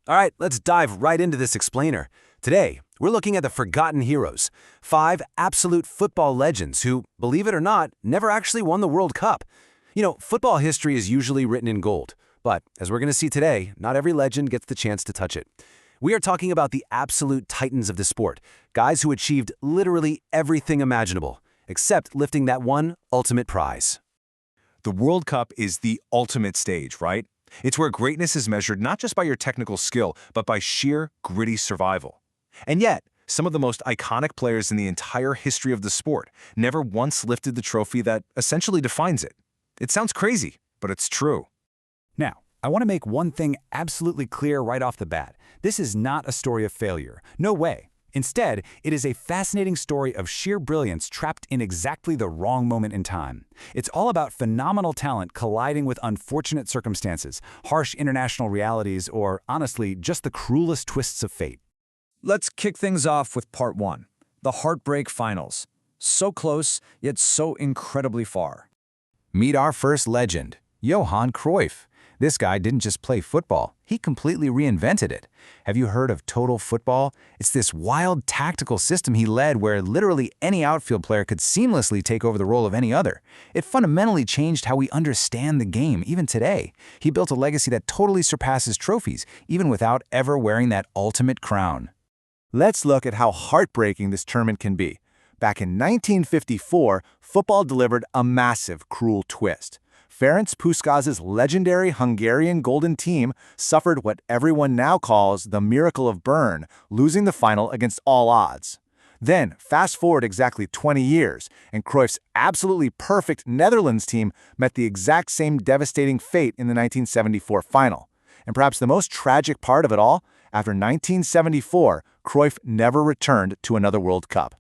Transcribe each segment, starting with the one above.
All right, let's dive right into this explainer. Today, we're looking at the forgotten heroes, 5 absolute football legends who, believe it or not, never actually won the World Cup. Football history is usually written in gold, but as we're going to see today, not every legend gets the chance to touch it. We are talking about the absolute titans of the sport, guys who achieved literally everything imaginable, except lifting that one ultimate prize. The World Cup is the ultimate stage, right? It's where greatness is measured not just by your technical skill, but by sheer, gritty survival. And yet, some of the most iconic players in the entire history of the sport never once lifted the trophy that essentially defines it. It sounds crazy, but it's true. Now, I want to make one thing absolutely clear right off the bat. This is not a story of failure. No way. Instead, it is a fascinating story of sheer brilliance trapped in exactly the wrong moment in time. It's all about phenomenal talent colliding with unfortunate circumstances, harsh international realities, or, honestly, just the cruelest twists of fate. Let's kick things off with part 1, the Heartbreak Finals. So close, yet so incredibly far. Meet our first legend, Johan Cruyff. This guy didn't just play football, he completely reinvented it. Have you heard of total football? It's this wild tactical system he led where literally any outfield player could seamlessly take over the role of any other. It fundamentally changed how we understand the game, even today. He built a legacy that totally surpasses trophies, even without ever wearing that ultimate crown. Let's look at how heartbreaking this tournament can be. Back in 1954, football delivered a massive, cruel twist. Ferenc Puskás' legendary Hungarian golden team suffered what everyone now calls the miracle of Bern, losing the final against all odds. Then, fast forward exactly 20 years, and Cruyff's absolutely perfect Netherlands team met the exact same devastating fate in the 1974 final. And perhaps the most tragic part of it all, after 1974, Cruyff never returned to another World Cup.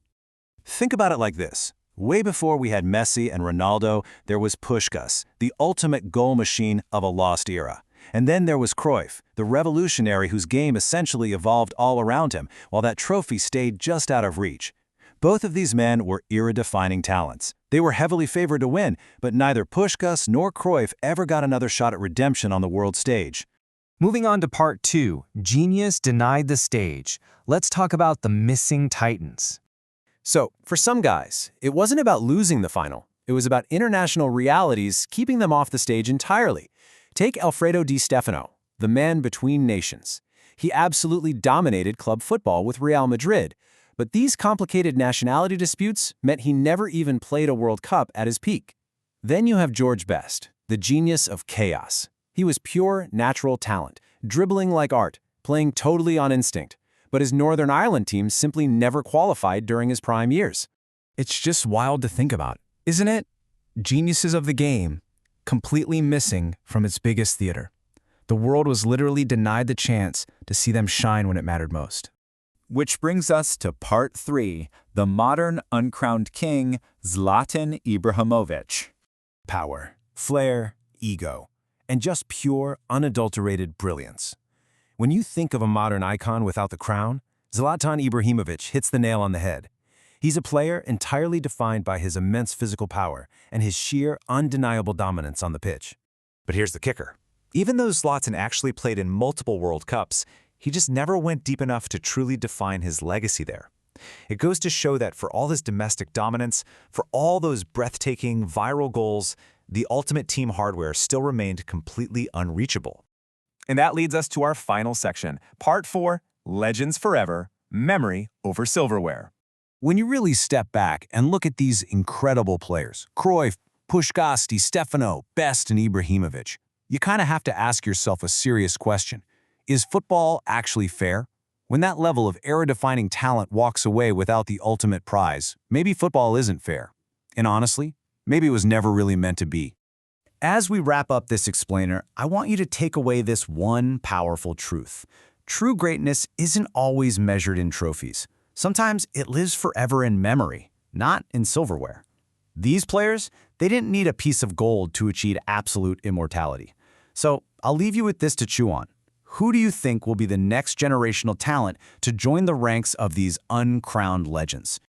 Think about it like this. Way before we had Messi and Ronaldo, there was Puskas, the ultimate goal machine of a lost era. And then there was Cruyff, the revolutionary whose game essentially evolved all around him, while that trophy stayed just out of reach. Both of these men were era-defining talents. They were heavily favored to win, but neither Puskas nor Cruyff ever got another shot at redemption on the world stage. Moving on to part 2, Genius Denied the Stage. Let's talk about the missing titans. So, for some guys, it wasn't about losing the final. It was about international realities keeping them off the stage entirely. Take Alfredo Di Stefano, the man between nations. He absolutely dominated club football with Real Madrid, but these complicated nationality disputes meant he never even played a World Cup at his peak. Then you have George Best, the genius of chaos. He was pure, natural talent, dribbling like art, playing totally on instinct. But his Northern Ireland team simply never qualified during his prime years. It's just wild to think about, isn't it? Geniuses of the game, completely missing from its biggest theater. The world was literally denied the chance to see them shine when it mattered most. Which brings us to part 3, the modern uncrowned king, Zlatan Ibrahimovic. Power, flair, ego, and just pure, unadulterated brilliance. When you think of a modern icon without the crown, Zlatan Ibrahimovic hits the nail on the head. He's a player entirely defined by his immense physical power and his sheer, undeniable dominance on the pitch. But here's the kicker. Even though Zlatan actually played in multiple World Cups, he just never went deep enough to truly define his legacy there. It goes to show that for all his domestic dominance, for all those breathtaking, viral goals, the ultimate team hardware still remained completely unreachable. And that leads us to our final section, Part 4, Legends Forever, Memory over Silverware. When you really step back and look at these incredible players, Cruyff, Puskás, Di Stefano, Best, and Ibrahimovic, you kind of have to ask yourself a serious question. Is football actually fair? When that level of era-defining talent walks away without the ultimate prize, maybe football isn't fair. And honestly, maybe it was never really meant to be. As we wrap up this explainer, I want you to take away this one powerful truth. True greatness isn't always measured in trophies. Sometimes it lives forever in memory, not in silverware. These players, they didn't need a piece of gold to achieve absolute immortality. So I'll leave you with this to chew on. Who do you think will be the next generational talent to join the ranks of these uncrowned legends?